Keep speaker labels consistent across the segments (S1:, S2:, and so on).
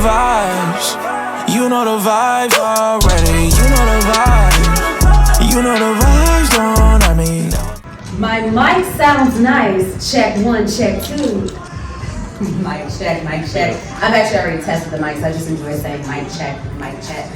S1: vibes. You know the vibes already. You know the vibes. You know the vibes, don't I mean?
S2: My mic sounds nice. Check 1, check 2. Mic check, mic check. I've actually already tested the mics. I just enjoy saying mic check, mic check.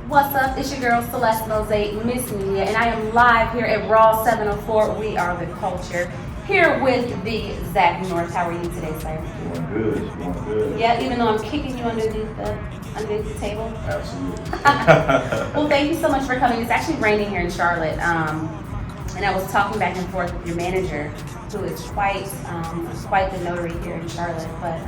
S2: What's up? It's your girl Celeste Mosaic, MsMedia, and I am live here at Raw 704. We are the culture. Here with the Zak North. How are you today, sir?
S3: Doing good. Doing good.
S2: Yeah, even though I'm kicking you underneath the table.
S3: Absolutely.
S2: Well, thank you so much for coming. It's actually raining here in Charlotte, and I was talking back and forth with your manager, who is quite the notary here in Charlotte, but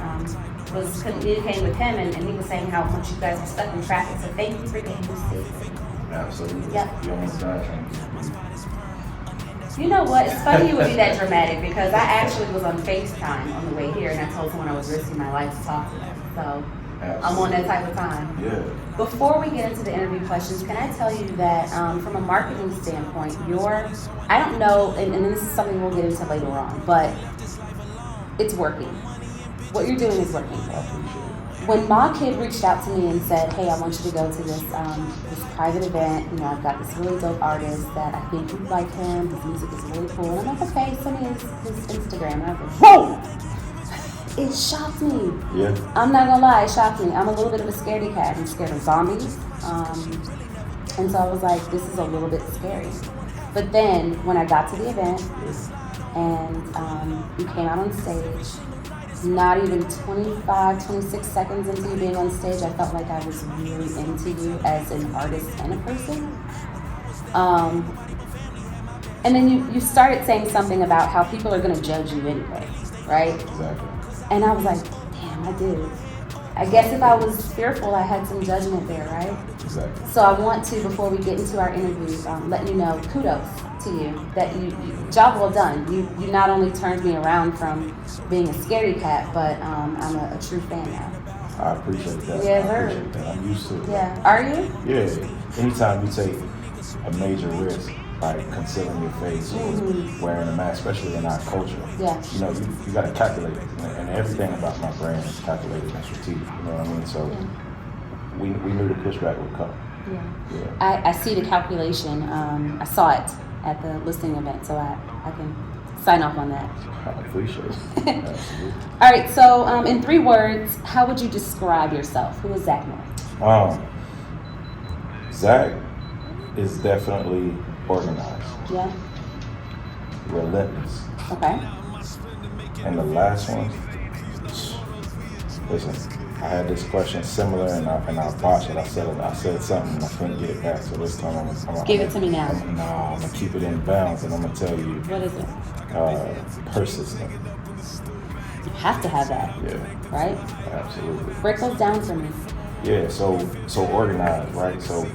S2: was communicating with him, and he was saying how much you guys are stuck in traffic. So thank you for getting this safe.
S3: Absolutely.
S2: Yep.
S3: You almost died.
S2: You know what? It's funny you would be that dramatic because I actually was on FaceTime on the way here, and I told someone I was risking my life to talk to them. So I'm on that type of time.
S3: Yeah.
S2: Before we get into the interview questions, can I tell you that from a marketing standpoint, I don't know, and this is something we'll get into later on, but it's working. What you're doing is working.
S3: I appreciate it.
S2: When Ma Kid reached out to me and said, hey, I want you to go to this private event, you know, I've got this really dope artist that I think you'd like him, his music is really cool. And I'm like, okay, send me his Instagram. And I was like, whoa! It shocked me.
S3: Yeah.
S2: I'm not gonna lie, it shocked me. I'm a little bit of a scaredy cat. I'm scared of zombies. And so I was like, this is a little bit scary. But then when I got to the event and you came out on stage, not even 25, 26 seconds into you being on stage, I felt like I was really into you as an artist and a person. And then you started saying something about how people are gonna judge you anyway, right?
S3: Exactly.
S2: And I was like, damn, I did. I guess if I was fearful, I had some judgment there, right?
S3: Exactly.
S2: So I want to, before we get into our interview, let you know, kudos to you, that you job well done. You not only turned me around from being a scaredy cat, but I'm a true fan now.
S3: I appreciate that.
S2: Yeah,
S3: I
S2: sir.
S3: appreciate that. I'm used to it.
S2: Yeah. Are you?
S3: Yeah. Anytime you take a major risk, like concealing your face or wearing a mask, especially in our culture,
S2: Yeah.
S3: you know, you got to calculate it. And everything about my brand is calculated and strategic. You know what I mean? So we knew the pushback would come.
S2: Yeah. I see the calculation. I saw it at the listing event, so I can sign off on that.
S3: I appreciate it. Absolutely.
S2: All right, so in 3 words, how would you describe yourself? Who is Zak North?
S3: Zak is definitely organized,
S2: Yeah.
S3: relentless,
S2: Okay.
S3: and the last one, listen, I had this question similar and I botched it. I said something and I couldn't get it back, so this time I'm gonna
S2: Give it to me now.
S3: I'm gonna keep it in bounds and I'm gonna tell you,
S2: What is it?
S3: persistent.
S2: You have to have that,
S3: Yeah,
S2: right?
S3: absolutely.
S2: Break those down for me.
S3: Yeah, so organized, right? So,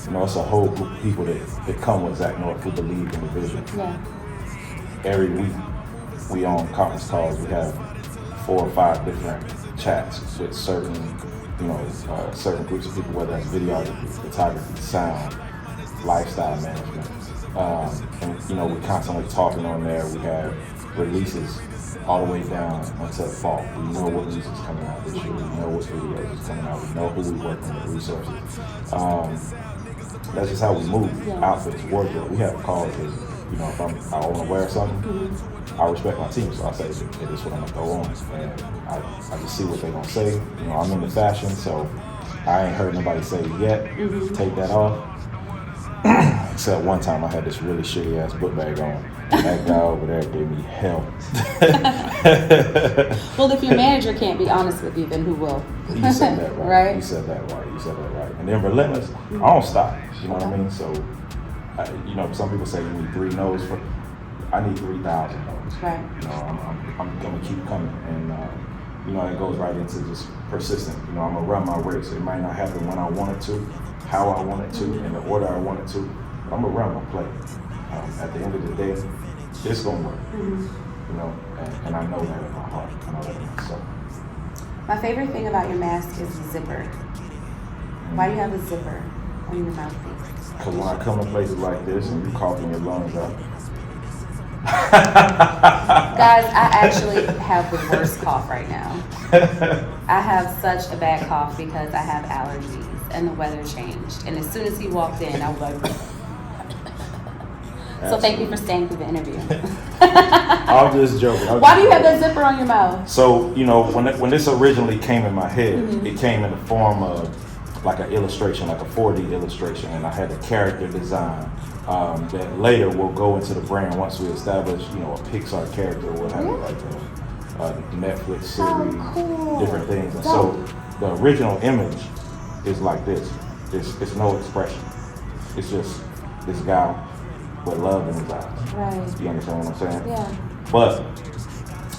S3: you know, it's a whole group of people that come with Zak North who believe in the vision.
S2: Yeah.
S3: Every week, we on conference calls, we have 4 or 5 different chats with certain, certain groups of people, whether it's videography, photography, sound, lifestyle management. And, you know, we're constantly talking on there. We have releases all the way down until fall. We know what music's coming out this year. We know what videos is coming out. We know who we working with, resources. That's just how we move.
S2: Yeah.
S3: Outfits, wardrobe. We have calls because, you know, if I want to wear something, I respect my team, so I say, hey, this is what I'm gonna throw on. And I just see what they're gonna say. You know, I'm into fashion, so I ain't heard nobody say yet, take that off. Except one time I had this really shitty ass book bag on. And that guy over there gave me hell.
S2: Well, if your manager can't be honest with you, then who will?
S3: You said that right.
S2: Right?
S3: You said that right. You said that right. And then relentless, I don't stop. You know what I mean? So, you know, some people say you need 3 no's for. I need 3,000 no's.
S2: Right.
S3: You know, I'm gonna keep coming, and you know, it goes right into just persistent. You know, I'm gonna run my race. It might not happen when I want it to, how I want it to, in the order I want it to. But I'm gonna run my play. At the end of the day, it's gonna work. You know, and I know that in my heart. I know that in my soul.
S2: My favorite thing about your mask is the zipper. Why do you have a zipper on your mouthpiece?
S3: Because when I come to places like this and you coughing your lungs up,
S2: Guys, I actually have the worst cough right now. I have such a bad cough because I have allergies and the weather changed. And as soon as he walked in, I was like, so thank you for staying through the interview.
S3: I'm just joking.
S2: Why do you have that zipper on your mouth?
S3: So, you know, when this originally came in my head, it came in the form of like an illustration, like a 4D illustration, and I had a character design that later will go into the brand once we establish, you know, a Pixar character or what have you, like a Netflix series,
S2: cool.
S3: different things. And so the original image is like this. It's no expression. It's just this guy with love in his eyes.
S2: Right.
S3: You understand what I'm saying?
S2: Yeah.
S3: But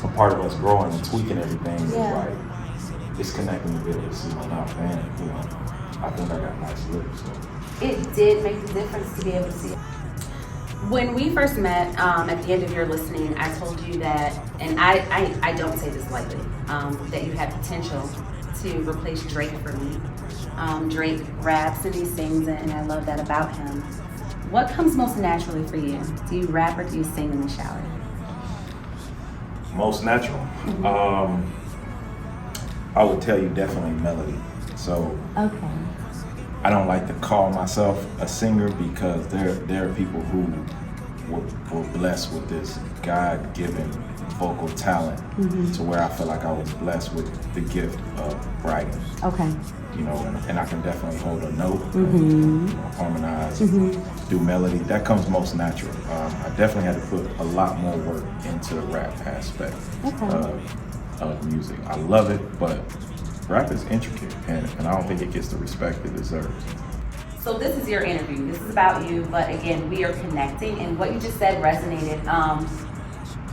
S3: a part of us growing and tweaking everything is
S2: Yeah.
S3: like, it's connecting the videos. You know, now, man, you know, I think I got nice lips. So.
S2: It did make the difference to be able to see. When we first met, at the end of your listening, I told you that, and I don't say this lightly, that you had potential to replace Drake for me. Drake raps and he sings, and I love that about him. What comes most naturally for you? Do you rap or do you sing in the shower?
S3: Most natural. I would tell you definitely melody. So
S2: Okay.
S3: I don't like to call myself a singer because there are people who were blessed with this God-given vocal talent to where I feel like I was blessed with the gift of writing.
S2: Okay.
S3: You know, and I can definitely hold a note, and, you know, harmonize, do melody. That comes most natural. I definitely had to put a lot more work into the rap aspect of music. I love it, but rap is intricate, and I don't think it gets the respect it deserves.
S2: So this is your interview. This is about you, but again, we are connecting, and what you just said resonated.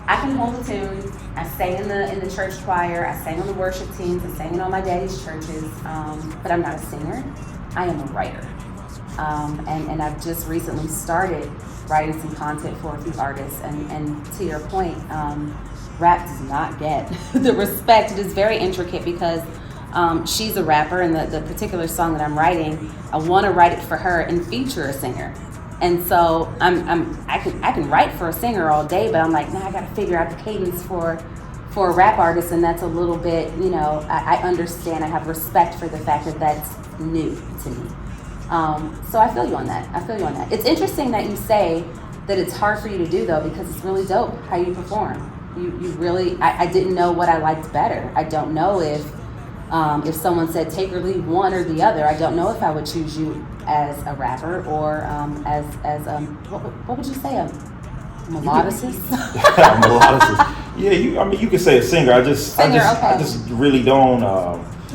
S2: I can hold a tune. I sang in the church choir. I sang on the worship teams. I sang in all my daddy's churches. But I'm not a singer. I am a writer. And I've just recently started writing some content for a few artists. And to your point, rap does not get the respect. It is very intricate because she's a rapper, and the particular song that I'm writing, I want to write it for her and feature a singer. And so I can write for a singer all day, but I'm like, nah, I got to figure out the cadence for a rap artist, and that's a little bit, you know, I understand. I have respect for the fact that that's new to me. So I feel you on that. It's interesting that you say that it's hard for you to do though, because it's really dope how you perform. You really, I didn't know what I liked better. I don't know if someone said take or leave one or the other, I don't know if I would choose you as a rapper or as what would you say, a melodicist?
S3: Melodicist. Yeah, you could say a singer. I just really don't.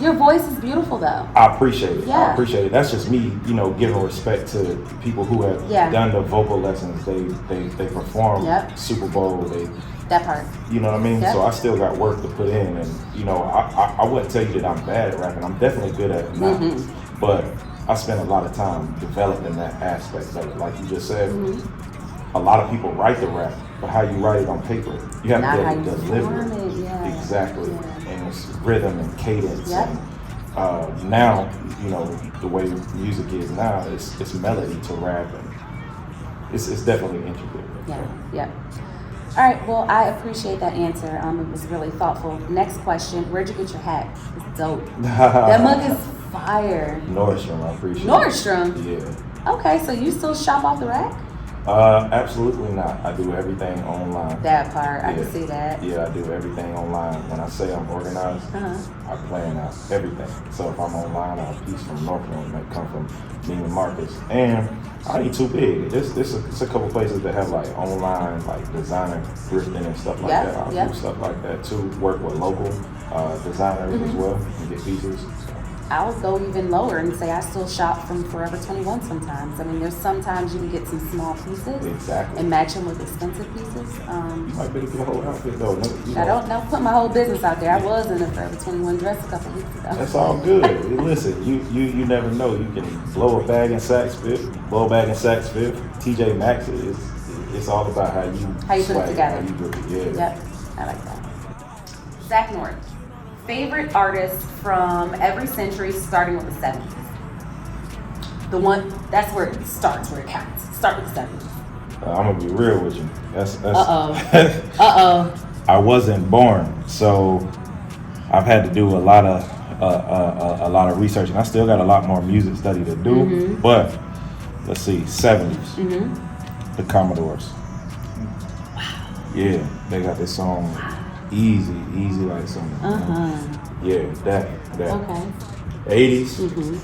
S2: Your voice is beautiful though.
S3: I appreciate it.
S2: Yeah.
S3: I appreciate it. That's just me, you know, giving respect to people who have done the vocal lessons. They perform Super Bowl.
S2: That part.
S3: You know what I mean?
S2: Yep.
S3: So I still got work to put in, and you know, I wouldn't tell you that I'm bad at rapping. I'm definitely good at it now, but I spend a lot of time developing that aspect of it. Like you just said, a lot of people write the rap, but how you write it on paper, you have to be able to deliver it. Exactly, and it's rhythm and cadence. And now, you know, the way music is now, it's melody to rap, and it's definitely intricate.
S2: Yeah. All right, well, I appreciate that answer. It was really thoughtful. Next question, where'd you get your hat? It's dope. That mug is fire.
S3: Nordstrom, I appreciate
S2: Nordstrom?
S3: it. Yeah.
S2: Okay, so you still shop off the rack?
S3: Absolutely not. I do everything online.
S2: That part, I can see that.
S3: Yeah, I do everything online. When I say I'm organized, I plan out everything. So if I'm online, I'll piece from Northland, might come from Neiman Marcus. And I ain't too big. It's a couple places that have like online, like designer thrifting and stuff like that. I'll do stuff like that too. Work with local designers as well and get pieces.
S2: I'll go even lower and say I still shop from Forever 21 sometimes. I mean, there's sometimes you can get some small pieces and match them with expensive pieces.
S3: You might be able to get a whole outfit though.
S2: I don't put my whole business out there. I was in a Forever 21 dress a couple weeks ago.
S3: That's all good. Listen, you never know. You can blow a bag in Saks Fifth, TJ Maxx. It's all about how you
S2: put it together.
S3: How you do it. Yeah.
S2: Yep, I like that. Zak North. Favorite artist from every century, starting with the 70s. The one, that's where it starts, where it counts. Start with the 70s.
S3: I'm gonna be real with you. That's
S2: Uh-oh.
S3: I wasn't born, so I've had to do a lot of research, and I still got a lot more music study to do.
S2: Mm-hmm.
S3: But let's see, 70s,
S2: Mm-hmm.
S3: the Commodores. Yeah, they got this song, easy like something. Yeah, that.
S2: Okay.
S3: 80s.
S2: Mm-hmm.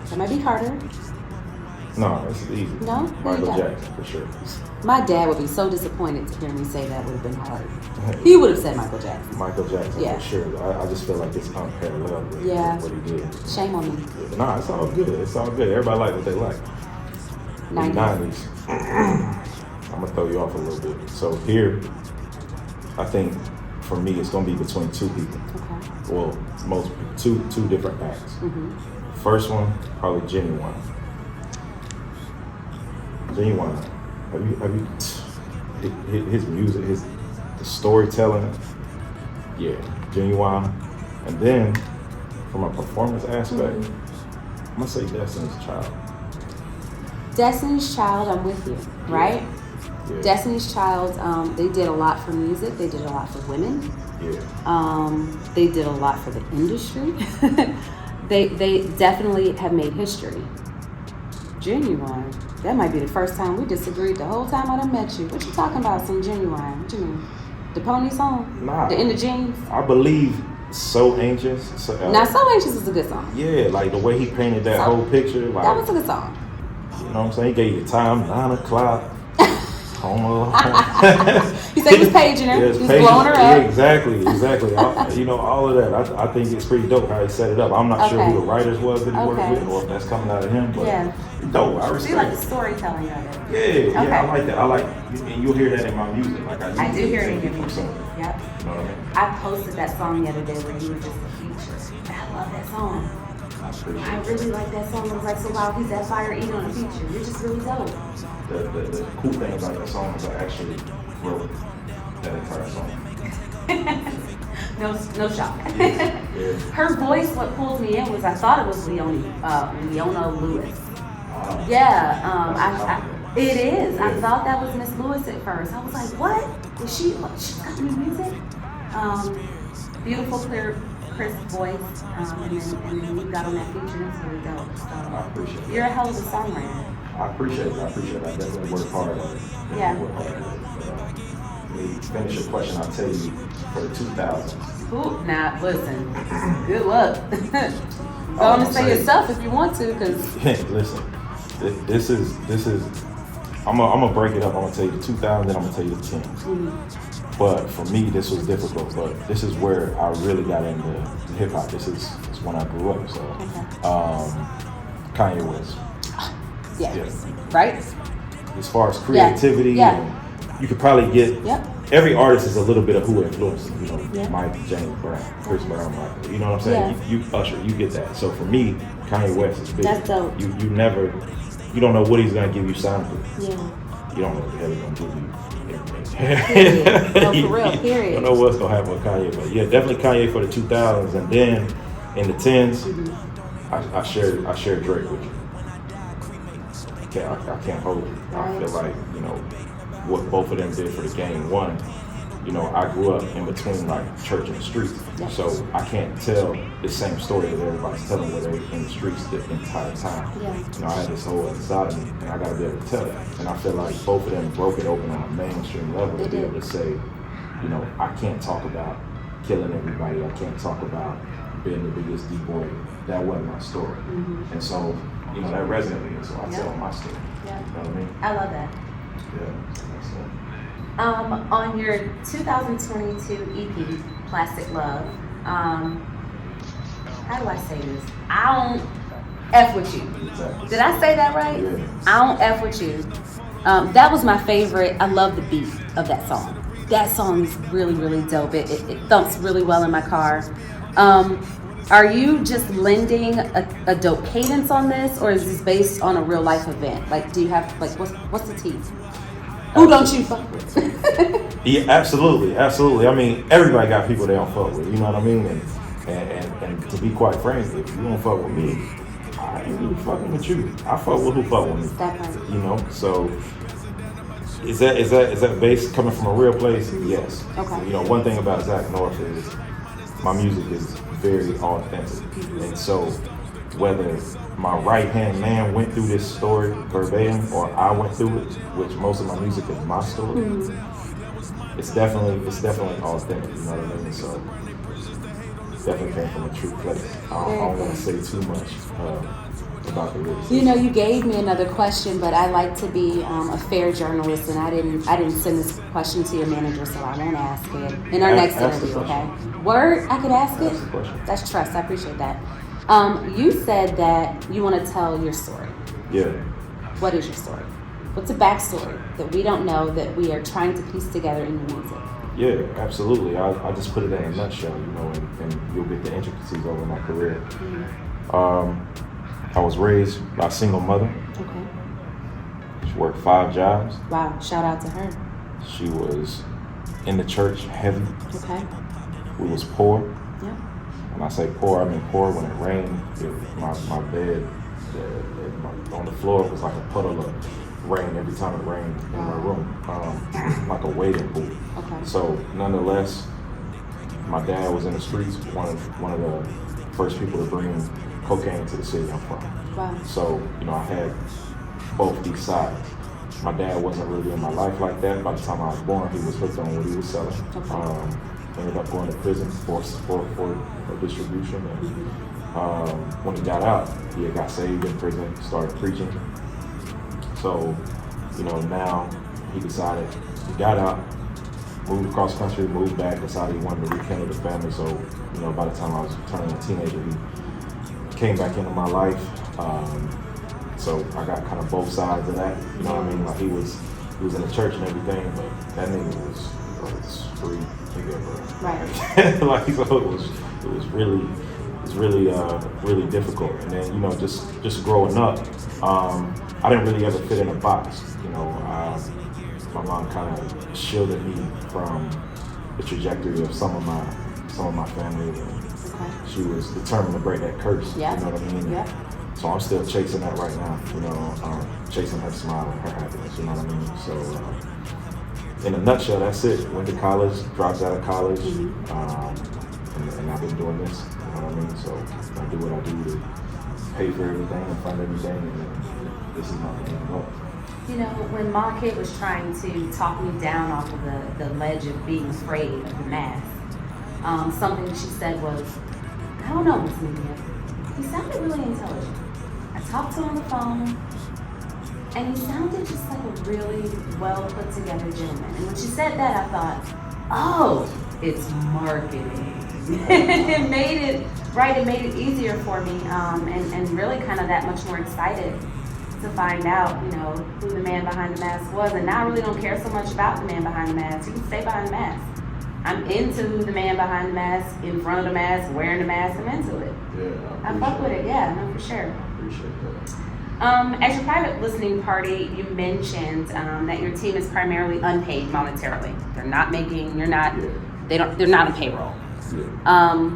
S2: That might be harder.
S3: No, it's easy.
S2: No?
S3: Michael
S2: Yeah.
S3: Jackson for sure.
S2: My dad would be so disappointed to hear me say that would have been hard. He would have said Michael Jackson.
S3: Michael Jackson
S2: Yeah.
S3: for sure. I just feel like it's unparalleled with what he did.
S2: Shame on me.
S3: Nah, it's all good. It's all good. Everybody like what they like. 90s. I'm gonna throw you off a little bit. So here, I think for me it's gonna be between two people.
S2: Okay.
S3: Well, two different acts. First one, probably Genuine. Genuine. Have you his music, the storytelling? Yeah, Genuine. And then from a performance aspect, I'm gonna say Destiny's Child.
S2: Destiny's Child, I'm with you, right?
S3: Yeah.
S2: Destiny's Child, they did a lot for music. They did a lot for women.
S3: Yeah.
S2: They did a lot for the industry. they definitely have made history. Genuine. That might be the first time we disagreed the whole time I done met you. What you talking about, some Genuine? What you mean? The Pony song?
S3: Nah.
S2: The In the Jeans?
S3: I believe So Anxious.
S2: Now, So Anxious is a good song.
S3: Yeah, like the way he painted that whole picture. Like,
S2: That was a good song.
S3: You know what I'm saying? He gave you time, 9 o'clock. Home alone.
S2: He said he was paging her.
S3: Yeah,
S2: He was blowing her up.
S3: Yeah, exactly. All of that. I think it's pretty dope how he set it up. I'm not sure who the writers was that he worked with, or if that's coming out of him. But dope. I
S2: So
S3: respect
S2: you like
S3: it.
S2: the storytelling of it?
S3: Yeah, I like that. And you'll hear that in my music. Like
S2: I do hear it in your music. Yep.
S3: You know what I mean?
S2: I posted that song the other day where you were just a feature. I love that song. I really like that song. I was like, so wow, he's that fire eating on a feature. You're just really dope.
S3: The cool thing about that song is I actually wrote that entire song.
S2: No shock.
S3: Yeah.
S2: Her voice, what pulled me in was I thought it was Leona Lewis. It is.
S3: Yeah.
S2: I thought that was Miss Lewis at first. I was like, what? She's got new music? Beautiful, clear, crisp voice. And then you got on that feature and it's really dope. So
S3: I appreciate it.
S2: you're a hell of a songwriter.
S3: I appreciate it. I definitely work hard at it.
S2: Yeah.
S3: Work hard at it. Let me finish your question. I'll tell you for the 2000s.
S2: Ooh, now listen. Good luck. Go on and say yourself if you want to, because
S3: Listen, this is. I'm gonna break it up. I'm gonna tell you the 2000s, and I'm gonna tell you the 10s. But for me, this was difficult. But this is where I really got into hip hop. This is when I grew up. So, Kanye West.
S2: yeah. Right?
S3: As far as creativity, and you could probably get. Every artist is a little bit of who influenced them. You know, Mike, James Brown, Chris Brown, Michael. You know what I'm saying? You Usher, you get that. So for me, Kanye West is big.
S2: That's dope.
S3: You don't know what he's gonna give you sonically.
S2: Yeah.
S3: You don't know what the hell he's gonna give you everything.
S2: No, for real, period.
S3: You don't know what's gonna happen with Kanye, but yeah, definitely Kanye for the 2000s, and then in the 10s, I shared Drake with you. I can't hold it. I feel like, you know, what both of them did for the game. One, you know, I grew up in between like church and the streets, so I can't tell the same story that everybody's telling where they're in the streets the entire time. You know, I had this whole other side of me, and I got to be able to tell that. And I feel like both of them broke it open on a mainstream level to be able to say, you know, I can't talk about killing everybody. I can't talk about being the biggest D-boy. That wasn't my story. And so, you know, that resonated with me, so I tell my story. You know what I mean?
S2: I love that.
S3: Yeah, that's it.
S2: On your 2022 EP, Plastic Love, how do I say this? I don't F with you.
S3: Exactly.
S2: Did I say that right?
S3: Yeah.
S2: I don't F with you. That was my favorite. I love the beat of that song. That song is really, really dope. It thumps really well in my car. Are you just lending a dope cadence on this, or is this based on a real life event? Like, do you have, like, what's the tea? Who don't you fuck with?
S3: Yeah, absolutely. I mean, everybody got people they don't fuck with. You know what I mean? And to be quite frank, if you don't fuck with me, I ain't really fucking with you. I fuck with who fuck with me.
S2: That part.
S3: You know, so Is that bass coming from a real place? Yes.
S2: Okay.
S3: You know, one thing about Zak North is my music is very authentic, and so whether my right hand man went through this story verbatim or I went through it, which most of my music is my story, it's definitely authentic. You know what I mean? So definitely came from a true place. I don't want to say too much about the lyrics.
S2: You know, you gave me another question, but I like to be a fair journalist, and I didn't send this question to your manager, so I won't ask it in our next interview. Okay? Word, I could ask it.
S3: the question.
S2: That's trust. I appreciate that. You said that you want to tell your story.
S3: Yeah.
S2: What is your story? What's a backstory that we don't know that we are trying to piece together in your music?
S3: Yeah, absolutely. I just put it in a nutshell, you know, and you'll get the intricacies over my career. I was raised by a single mother.
S2: Okay.
S3: She worked 5 jobs.
S2: Wow. Shout out to her.
S3: She was in the church heavy.
S2: Okay.
S3: We was poor.
S2: Yeah.
S3: When I say poor, I mean poor. When it rained, my bed on the floor was like a puddle of rain every time it rained in my room, like a wading pool.
S2: Okay.
S3: So nonetheless, my dad was in the streets, one of the first people to bring cocaine to the city I'm from.
S2: Wow.
S3: So, you know, I had both these sides. My dad wasn't really in my life like that. By the time I was born, he was hooked on what he was selling.
S2: Okay.
S3: Ended up going to prison for distribution. And when he got out, he had got saved in prison, started preaching. So, you know, now he decided, he got out, moved across the country, moved back, decided he wanted to rekindle the family. So, you know, by the time I was turning a teenager, he came back into my life. So I got kind of both sides of that. You know what I mean? Like he was in the church and everything, but that nigga was free nigga, bro.
S2: Right.
S3: Like so it was really difficult. And then, you know, just growing up, I didn't really ever fit in a box. You know, my mom kind of shielded me from the trajectory of some of my family. And she was determined to break that curse.
S2: Yeah.
S3: You know what I mean?
S2: Yeah.
S3: So I'm still chasing that right now. You know, chasing her smile and her happiness. You know what I mean? So in a nutshell, that's it. Went to college, dropped out of college, and I've been doing this. You know what I mean? So I do what I do to pay for everything and fund everything, and this is my main.
S2: You know, when Ma Kid was trying to talk me down off of the ledge of being afraid of the mask, something she said was, I don't know, MsMedia. He sounded really intelligent. I talked to him on the phone, and he sounded just like a really well put together gentleman. And when she said that, I thought, oh, it's marketing. It made it easier for me, and really kind of that much more excited to find out, you know, who the man behind the mask was. And now I really don't care so much about the man behind the mask. You can stay behind the mask. I'm into the man behind the mask, in front of the mask, wearing the mask. I'm into it.
S3: Yeah,
S2: I fuck with it. Yeah, no, for sure.
S3: Appreciate that.
S2: At your private listening party, you mentioned that your team is primarily unpaid monetarily. They're not making. They're not on payroll.
S3: Yeah.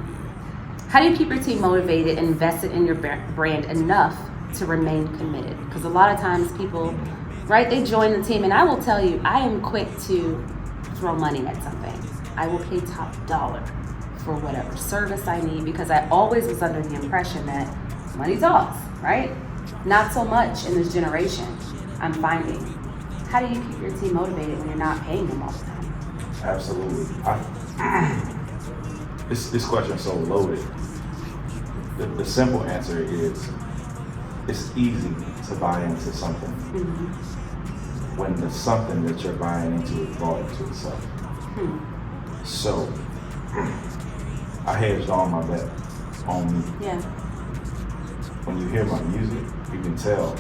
S2: How do you keep your team motivated and invested in your brand enough to remain committed? Because a lot of times people, right, they join the team, and I will tell you, I am quick to throw money at something. I will pay top dollar for whatever service I need, because I always was under the impression that money talks, right? Not so much in this generation, I'm finding. How do you keep your team motivated when you're not paying them all the time?
S3: Absolutely. This question is so loaded. The simple answer is, it's easy to buy into something when the something that you're buying into is bought into itself. So I hedged all my bet on me.
S2: Yeah.
S3: When you hear my music, you can tell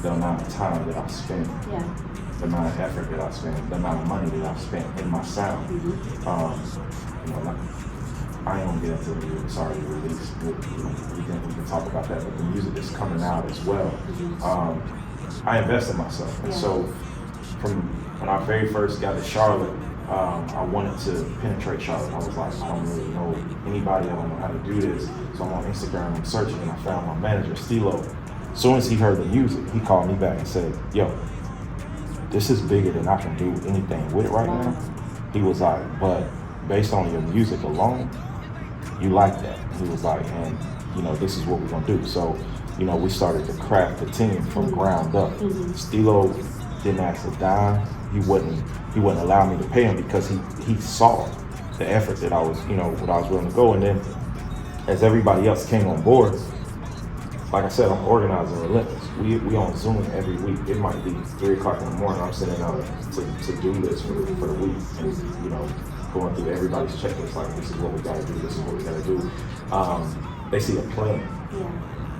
S3: the amount of time that I spend, the amount of effort that I spend, the amount of money that I've spent in my sound. You know, like, I ain't gonna get into it. It's already released. We can talk about that, but the music is coming out as well. I invest in myself, and so from when I very first got to Charlotte, I wanted to penetrate Charlotte. I was like, I don't really know anybody. I don't know how to do this. So I'm on Instagram, I'm searching, and I found my manager, Stilo. As soon as he heard the music, he called me back and said, yo, this is bigger than I can do anything with it right now. He was like, but based on your music alone, you like that. He was like, and you know, this is what we're gonna do. So, you know, we started to craft the team from ground up. Stilo didn't ask a dime. He wouldn't allow me to pay him because he saw the effort that I was, you know, what I was willing to go. And then as everybody else came on board, like I said, I'm organizing relentless. We on Zoom every week. It might be 3 o'clock in the morning. I'm sitting out to do this for the week, and you know, going through everybody's checklist. Like, this is what we gotta do. This is what we gotta do. They see a plan.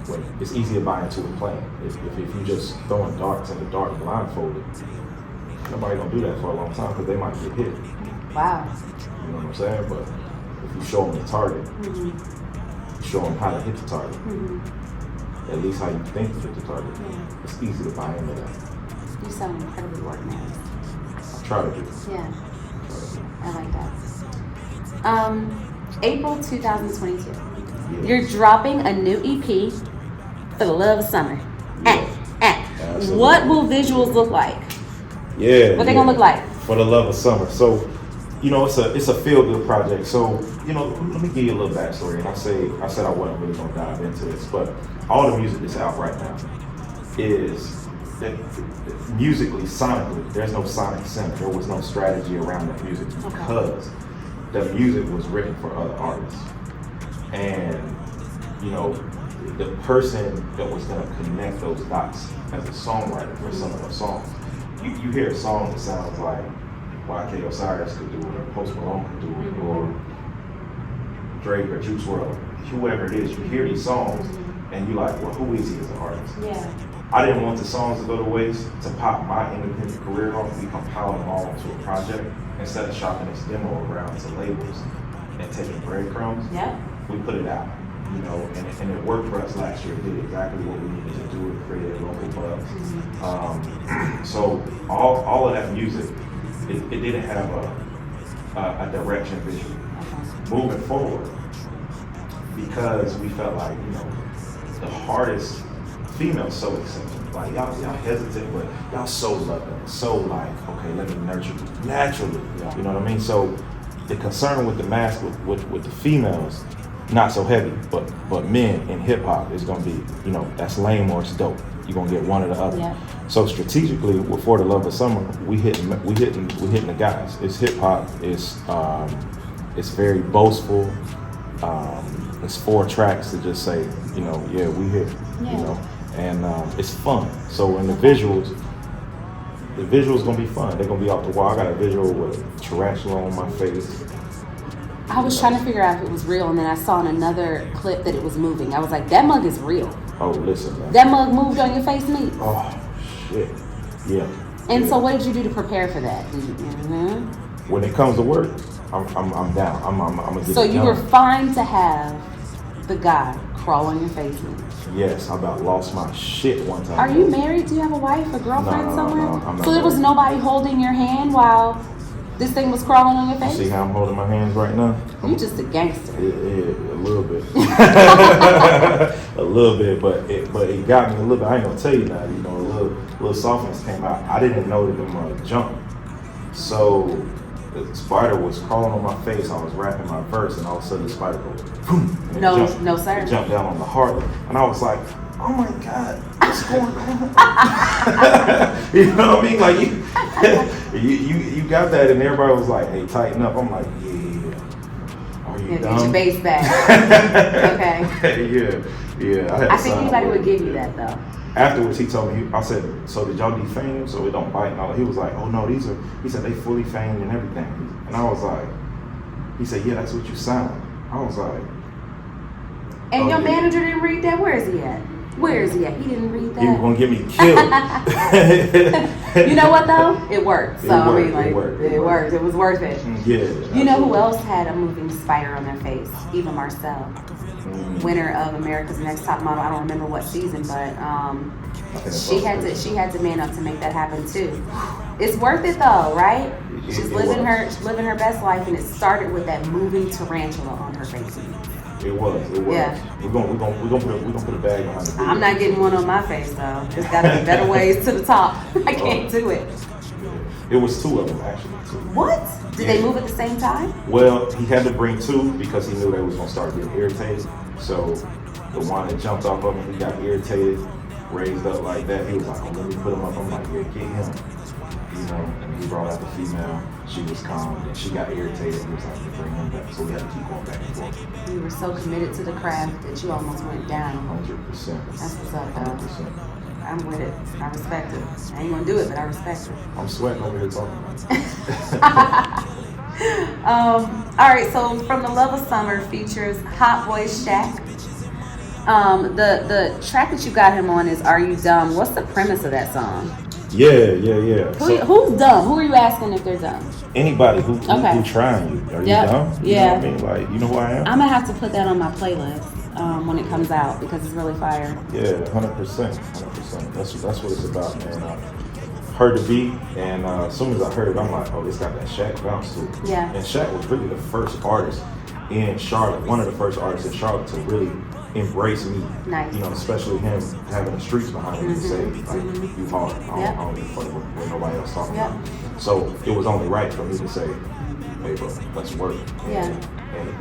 S3: When it's easy to buy into a plan. If you just throwing darts in the dark blindfolded, nobody gonna do that for a long time because they might get hit.
S2: Wow.
S3: You know what I'm saying? But if you show them the target, show them how to hit the target. At least how you think to hit the target. It's easy to buy into that.
S2: You sound incredibly organized.
S3: I try to do it.
S2: Yeah. I like that. April 2022.
S3: Yeah.
S2: You're dropping a new EP for the love of summer.
S3: Absolutely.
S2: What will visuals look like?
S3: Yeah.
S2: What they gonna look like?
S3: For the love of summer. So, you know, it's a feel good project. So, you know, let me give you a little backstory. And I said I wasn't really gonna dive into this, but all the music that's out right now is musically, sonically, there's no sonic center. There was no strategy around that music because the music was written for other artists. And, you know, the person that was gonna connect those dots as a songwriter for some of those songs, you hear a song that sounds like YK Osiris could do it, or Post Malone could do it, or Drake or Juice WRLD, whoever it is. You hear these songs and you're like, well, who is he as an artist?
S2: Yeah.
S3: I didn't want the songs to go to waste, to pop my independent career off. We compile them all into a project instead of shopping this demo around to labels and taking breadcrumbs.
S2: Yeah.
S3: We put it out, you know, and it worked for us last year. It did exactly what we needed to do. It created local buzz. So all of that music, it didn't have a direction visually. Moving forward, because we felt like, you know, the hardest females so accepting. Like y'all hesitant, but y'all so loving, so like, okay, let me nurture you naturally. You know what I mean? So the concern with the mask with the females, not so heavy, but men in hip hop is gonna be, you know, that's lame or it's dope. You're gonna get one or the other.
S2: Yeah.
S3: So strategically, with For the Love of Summer, we hitting the guys. It's hip hop. It's very boastful. It's 4 tracks to just say, you know, yeah, we here.
S2: Yeah.
S3: You know, and it's fun. So in the visuals gonna be fun. They're gonna be off the wall. I got a visual with a tarantula on my face.
S2: I was trying to figure out if it was real, and then I saw in another clip that it was moving. I was like, that mug is real.
S3: Oh, listen, man.
S2: That mug moved on your face, me.
S3: Oh, shit. Yeah.
S2: And so, what did you do to prepare for that?
S3: When it comes to work, I'm down. I'm gonna get
S2: So
S3: it
S2: you
S3: done.
S2: were fine to have the guy crawl on your face, me.
S3: Yes, I about lost my shit one time.
S2: Are you married? Do you have a wife, a girlfriend
S3: No,
S2: somewhere?
S3: I'm not
S2: So there was
S3: married.
S2: nobody holding your hand while this thing was crawling on your face?
S3: See how I'm holding my hands right now?
S2: You just a gangster.
S3: Yeah, a little bit. A little bit, but it got me a little bit. I ain't gonna tell you now. You know, a little softness came out. I didn't know that them jumped. So the spider was crawling on my face. I was rapping my verse, and all of a sudden the spider goes boom. And
S2: No, sir.
S3: It jumped down on the heart, and I was like, oh my God, what's going on? You know what I mean? Like you got that, and everybody was like, hey, tighten up. I'm like, yeah. Are you
S2: Yeah,
S3: dumb?
S2: get your bass back. Okay.
S3: Yeah.
S2: I think anybody would give you that though.
S3: Afterwards, he told me, I said, so did y'all defame them so it don't bite and all? He was like, oh no, he said they fully famed and everything. And I was like, he said, yeah, that's what you sound like. I was like,
S2: And
S3: oh,
S2: your
S3: yeah.
S2: manager didn't read that? Where is he at? Where is he at? He didn't read that.
S3: He was gonna get me killed.
S2: You know what though? It worked. So I mean, like,
S3: it worked.
S2: It was worth it.
S3: Yeah.
S2: You know who else had a moving spider on their face? Eva Marcel, winner of America's Next Top Model. I don't remember what season, but she had to man up to make that happen too. It's worth it though, right? She's living her best life, and it started with that moving tarantula on her face.
S3: It was.
S2: Yeah.
S3: We're gonna put a bag behind the
S2: I'm not getting one on my face though. There's gotta be better ways to the top. I can't do it.
S3: It was two of them actually. Two.
S2: What? Did they move at the same time?
S3: Well, he had to bring two because he knew they was gonna start getting irritated. So the one that jumped off of him, he got irritated, raised up like that. He was like, "Oh, let me put him up." I'm like, "Yeah, get him." You know, and he brought out the female. She was calm, and she got irritated. He was like, "Bring him back." So we had to keep going back and forth.
S2: You were so committed to the craft that you almost went down.
S3: 100%.
S2: That's what's up, though.
S3: 100%.
S2: I'm with it. I respect it. I ain't gonna do it, but I respect it.
S3: I'm sweating over here talking about it.
S2: All right, so From the Love of Summer features Hot Boy Shaq. The track that you got him on is Are You Dumb? What's the premise of that song?
S3: Yeah.
S2: Who's dumb? Who are you asking if they're dumb?
S3: Anybody who
S2: Okay.
S3: trying you. Are you
S2: Yep.
S3: dumb? You
S2: Yeah.
S3: know what I mean? Like, you know who I am?
S2: I'm gonna have to put that on my playlist when it comes out because it's really fire.
S3: Yeah, 100%. 100%. That's what it's about, man. I heard the beat, and as soon as I heard it, I'm like, oh, it's got that Shaq bounce to it.
S2: Yeah.
S3: And Shaq was really the first artist in Charlotte, one of the first artists in Charlotte to really embrace me.
S2: Nice.
S3: You know, especially him having the streets behind him to say, like, you hard. I don't give a fuck what nobody else talking
S2: Yep.
S3: about. So it was only right for me to say, hey, bro, let's work.
S2: Yeah.
S3: And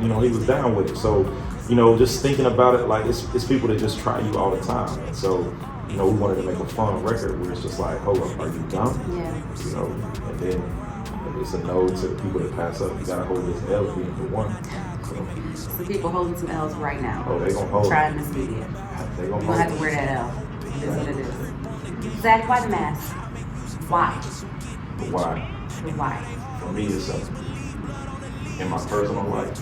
S3: you know, he was down with it. So, you know, just thinking about it, like, it's people that just try you all the time. And so, you know, we wanted to make a fun record where it's just like, hold up, are you dumb?
S2: Yeah.
S3: You know, and then it's a no to the people that pass up. You gotta hold this L being for one.
S2: The people holding some L's right now.
S3: Oh, they gonna hold it.
S2: Try MsMedia.
S3: They
S2: You're
S3: gonna
S2: gonna
S3: hold
S2: have to
S3: it.
S2: wear that L. It is what it is. Zach, why the mask? Why?
S3: But why?
S2: The why?
S3: For me, it's in my personal life,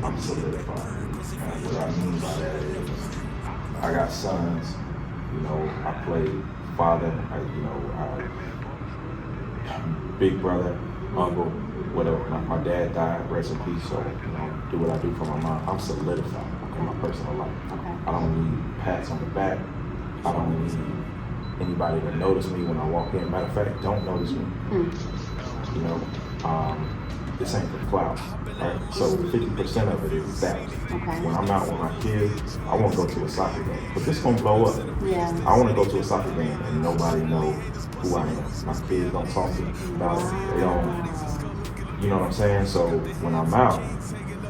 S3: I'm solidified. And what I mean by that is, I got sons. You know, I play father. Big brother, uncle, whatever. My dad died, rest in peace. So, you know, do what I do for my mom. I'm solidified in my personal life.
S2: Okay.
S3: I don't need pats on the back. I don't need anybody to notice me when I walk in. Matter of fact, don't notice me. You know, this ain't for clout, right? So 50% of it is that.
S2: Okay.
S3: When I'm out with my kids, I want to go to a soccer game, but this gonna blow up.
S2: Yeah.
S3: I want to go to a soccer game and nobody know who I am. My kids don't talk to me about it. They don't, you know what I'm saying? So when I'm out,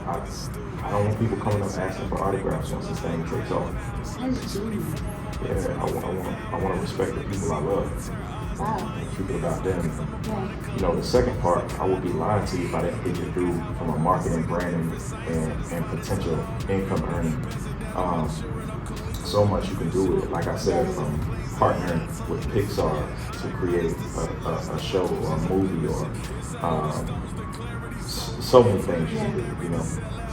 S3: I don't want people coming up asking for autographs once this thing takes off.
S2: That's genius.
S3: Yeah, I want to respect the people I love.
S2: Wow.
S3: Keep it about them.
S2: Yeah.
S3: You know, the second part, I would be lying to you if I didn't think it through from a marketing, branding, and potential income earning. So much you can do with it. Like I said, from partnering with Pixar to create a show or a movie or so many things you can do, you know.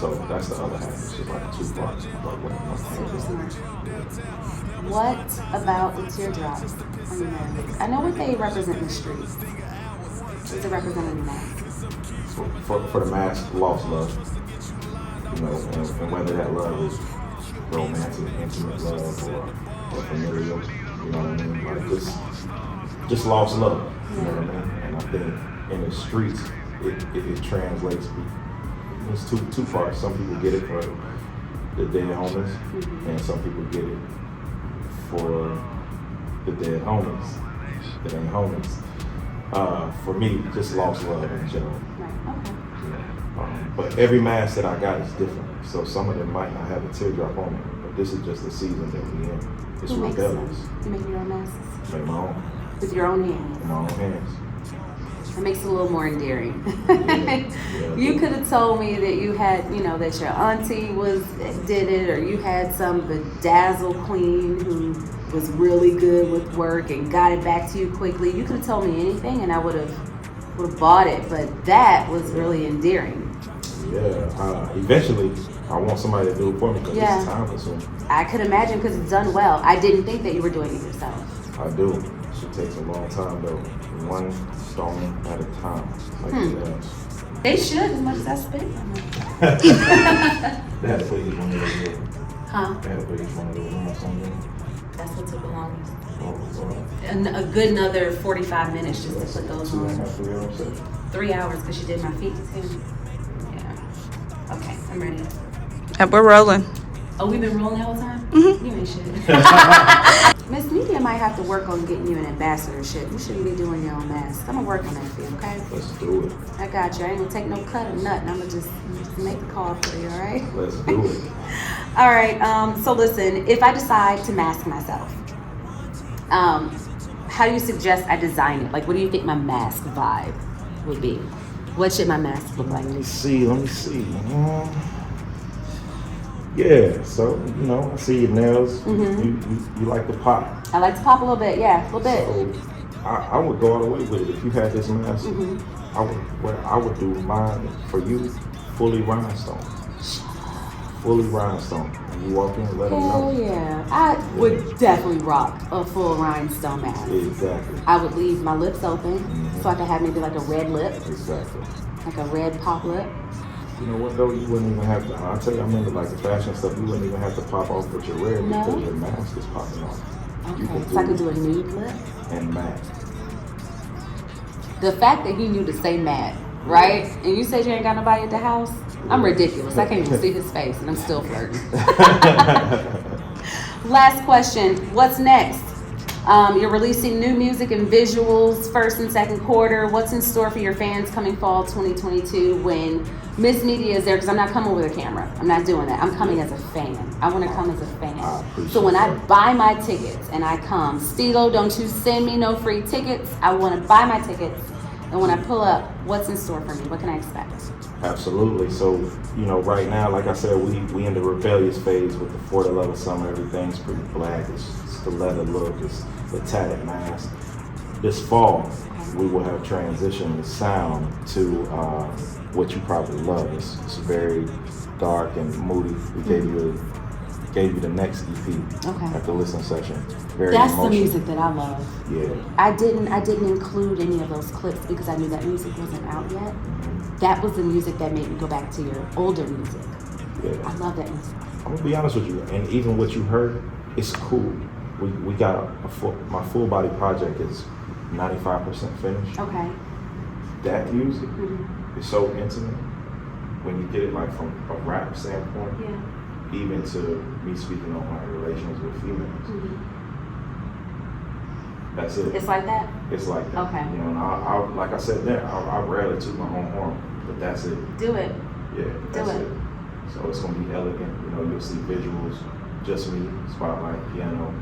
S3: So that's the other half. It's just like two parts.
S2: Super smart. What about the teardrops on your mask? I know what they represent in the streets. What's it representing in the mask?
S3: For the mask, lost love. You know, and whether that love is romantic, intimate love or familial, you know what I mean? Like just lost love. You know what I mean? And I think in the streets it translates. It's two parts. Some people get it for the dead homeless, and some people get it for the dead homeless that ain't homeless. For me, just lost love in general.
S2: Right. Okay.
S3: But every mask that I got is different. So some of them might not have a teardrop on it, but this is just the season that we're in. It's
S2: Who makes
S3: rebellious.
S2: them? You make your own masks
S3: Make my own,
S2: with your own hands.
S3: in my own hands.
S2: It makes it a little more endearing.
S3: Yeah.
S2: You could have told me that you had, that your auntie did it, or you had some bedazzle queen who was really good with work and got it back to you quickly. You could have told me anything, and I would have bought it. But that was really endearing.
S3: Yeah. Eventually, I want somebody to do it for me because
S2: Yeah.
S3: it's time consuming.
S2: I could imagine because it's done well. I didn't think that you were doing it yourself.
S3: I do. It takes a long time though. One stone at a time. Like that.
S2: They should, as much as I spent on them.
S3: They had to put each one of those in.
S2: Huh?
S3: They had to put each one of those in or something.
S2: That's what took the longest.
S3: Oh,
S2: And a good another 45 minutes just to put those on.
S3: 2.5 hours.
S2: 3 hours because she did my feet too. Yeah. Okay, I'm ready.
S4: And we're rolling.
S2: Oh, we've been rolling the whole time?
S4: Mm-hmm.
S2: You ain't shit. MsMedia might have to work on getting you an ambassadorship. You shouldn't be doing your own mask. I'm gonna work on that for you, okay?
S3: Let's do it.
S2: I got you. I ain't gonna take no cut or nothing. I'm gonna just make the call for you, all right?
S3: Let's do it.
S2: All right. So listen, if I decide to mask myself, how do you suggest I design it? Like, what do you think my mask vibe would be? What should my mask look like?
S3: Let me see. Yeah, so I see your nails.
S2: Mm-hmm.
S3: You like the pop.
S2: I like to pop a little bit, yeah, a little bit.
S3: So I would go all the way with it. If you had this mask, I would do mine for you fully rhinestone. Fully rhinestone. And you walk in and let them know.
S2: Hell yeah. I would definitely rock a full rhinestone mask.
S3: Exactly.
S2: I would leave my lips open so I could have maybe like a red lip,
S3: Exactly.
S2: like a red pop lip.
S3: You know what though? You wouldn't even have to. I'll tell you, I'm into like the fashion stuff. You wouldn't even have to pop off with your red
S2: No?
S3: because your mask is popping off. You
S2: Okay, so I could do a nude lip.
S3: and matte.
S2: The fact that he knew to say matte, right? And you said you ain't got nobody at the house? I'm ridiculous. I can't even see his face and I'm still flirting. Last question. What's next? You're releasing new music and visuals first and second quarter. What's in store for your fans coming fall 2022 when MsMedia is there? Because I'm not coming with a camera. I'm not doing that. I'm coming as a fan. I want to come as a fan. So when I buy my tickets and I come, Stilo, don't you send me no free tickets. I want to buy my tickets. And when I pull up, what's in store for me? What can I expect?
S3: Absolutely. So, right now, like I said, we in the rebellious phase with the For the Love of Summer. Everything's pretty black. It's the leather look. It's the tatted mask. This fall, we will have transitioned the sound to what you probably love. It's very dark and moody. We gave you the next EP at the listening session. Very
S2: That's
S3: emotional.
S2: the music that I love.
S3: Yeah.
S2: I didn't include any of those clips because I knew that music wasn't out yet. That was the music that made me go back to your older music.
S3: Yeah.
S2: I love that music.
S3: I'm gonna be honest with you, and even what you heard, it's cool. We got my full body project is 95% finished.
S2: Okay.
S3: That music is so intimate when you get it like from a rap standpoint,
S2: Yeah.
S3: even to me speaking on my relations with females. That's it.
S2: It's like that?
S3: It's like that.
S2: Okay.
S3: And I like I said there, I rarely toot my own horn, but that's it.
S2: Do it.
S3: Yeah, that's
S2: it.
S3: So it's gonna be elegant. You'll see visuals, just me, spotlight, piano,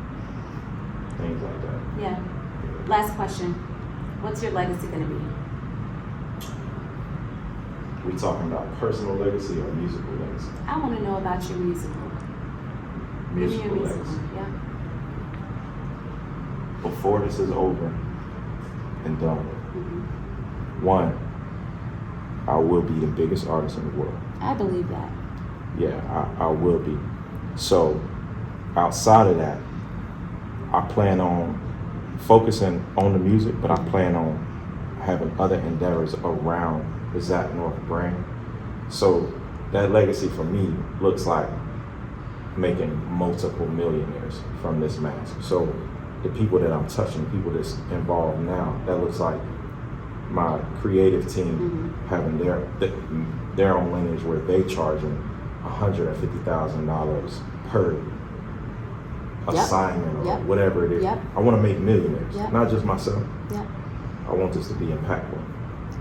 S3: things like that.
S2: Yeah. Last question. What's your legacy going to be?
S3: We talking about personal legacy or musical legacy?
S2: I want to know about your musical. Give me
S3: Musical
S2: your
S3: legacy.
S2: Yeah.
S3: Before this is over and done with, one, I will be the biggest artist in the world.
S2: I believe that.
S3: Yeah, I will be. So outside of that, I plan on focusing on the music, but I plan on having other endeavors around the Zak North brand. So that legacy for me looks like making multiple millionaires from this mask. So the people that I'm touching, people that's involved now, that looks like my creative team having their own lineage where they charging $150,000 per assignment or whatever it is. I want to make millionaires, not just myself. I want this to be impactful.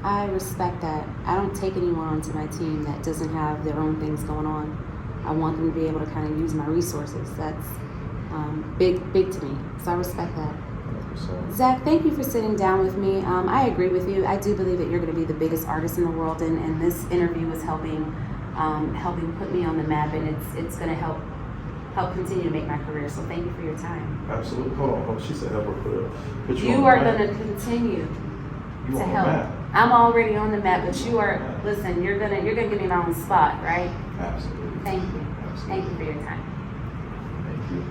S2: I respect that. I don't take anyone onto my team that doesn't have their own things going on. I want them to be able to kind of use my resources. That's big to me. So I respect that.
S3: 100%.
S2: Zach, thank you for sitting down with me. I agree with you. I do believe that you're going to be the biggest artist in the world, and this interview is helping put me on the map, and it's going to help continue to make my career. So thank you for your time.
S3: Absolutely. Hold on. She said help her put you on
S2: You
S3: the
S2: are
S3: map.
S2: going to continue
S3: You
S2: to
S3: on the
S2: help.
S3: map.
S2: I'm already on the map, but you are. Listen, you're gonna give me my own spot, right?
S3: Absolutely.
S2: Thank you.
S3: Absolutely.
S2: Thank you for your time.
S3: Thank you.